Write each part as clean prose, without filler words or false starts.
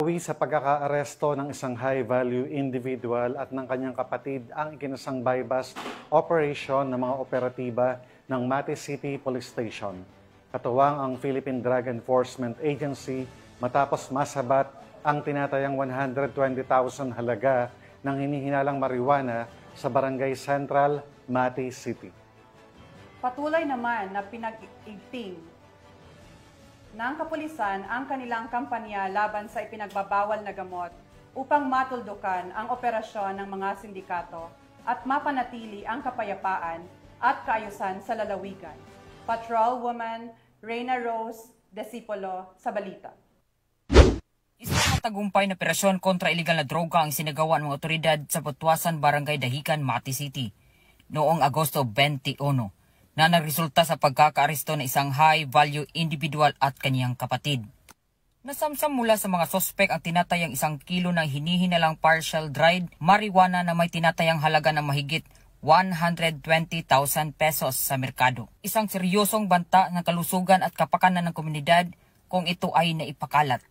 Uwi sa pagkakaaresto ng isang high-value individual at ng kanyang kapatid ang ikinasang bypass operation ng mga operatiba ng Mati City Police Station. Katuwang ang Philippine Drug Enforcement Agency matapos masabat ang tinatayang 120,000 halaga ng hinihinalang marijuana sa Barangay Central, Mati City. Patuloy naman na pinag-igting ng kapulisan ang kanilang kampanya laban sa ipinagbabawal na gamot upang matuldukan ang operasyon ng mga sindikato at mapanatili ang kapayapaan at kaayusan sa lalawigan. Patrolwoman Reyna Rose Desipolo sa balita. Isang matagumpay na operasyon kontra iligal na droga ang sinagawa ng mga otoridad sa Butuasan, Barangay Dahican, Mati City noong Agosto 21 na nagresulta sa pagkakaaresto ng isang high-value individual at kaniyang kapatid. Nasamsam mula sa mga sospek ang tinatayang 1 kilo ng hinihinalang partial dried marijuana na may tinatayang halaga na mahigit 120,000 pesos sa merkado. Isang seryosong banta ng kalusugan at kapakanan ng komunidad kung ito ay naipakalat.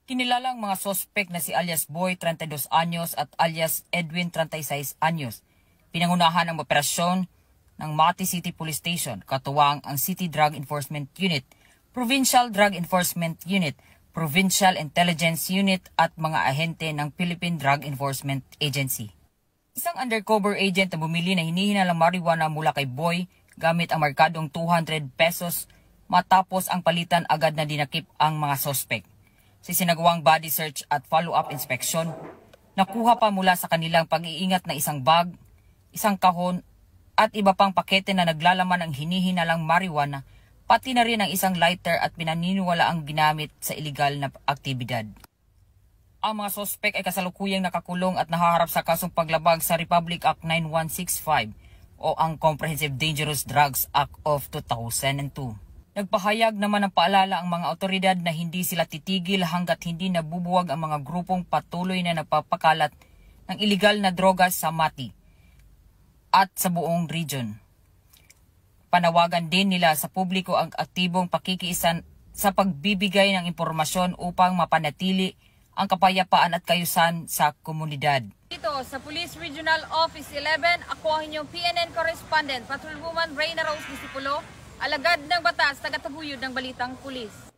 Kinilalang mga sospek na si alias Boy, 32 anyos at alias Edwin, 36 anyos. Pinangunahan ang operasyon ng Mati City Police Station, katuwang ang City Drug Enforcement Unit, Provincial Drug Enforcement Unit, Provincial Intelligence Unit at mga ahente ng Philippine Drug Enforcement Agency. Isang undercover agent na bumili na hinihinalang marijuana mula kay Boy gamit ang markadong 200 pesos matapos ang palitan agad na dinakip ang mga sospek. Sa sinagawang body search at follow-up inspection, nakuha pa mula sa kanilang pag-iingat na isang bag, isang kahon at iba pang pakete na naglalaman ng hinihinalang marijuana, pati na rin ang isang lighter at pinaniniwala ang ginamit sa iligal na aktibidad. Ang mga sospek ay kasalukuyang nakakulong at nahaharap sa kasong paglabag sa Republic Act 9165 o ang Comprehensive Dangerous Drugs Act of 2002. Nagpahayag naman ng paalala ang mga otoridad na hindi sila titigil hanggat hindi nabubuwag ang mga grupong patuloy na nagpapakalat ng iligal na droga sa Mati at sa buong region. Panawagan din nila sa publiko ang aktibong pakikiisa sa pagbibigay ng impormasyon upang mapanatili ang kapayapaan at kayusan sa komunidad. Dito sa Police Regional Office 11, ako ang inyong PNN correspondent, Patrolwoman Reyna Rose Desipolo, alagad ng batas, tagataguyod ng Balitang Pulis.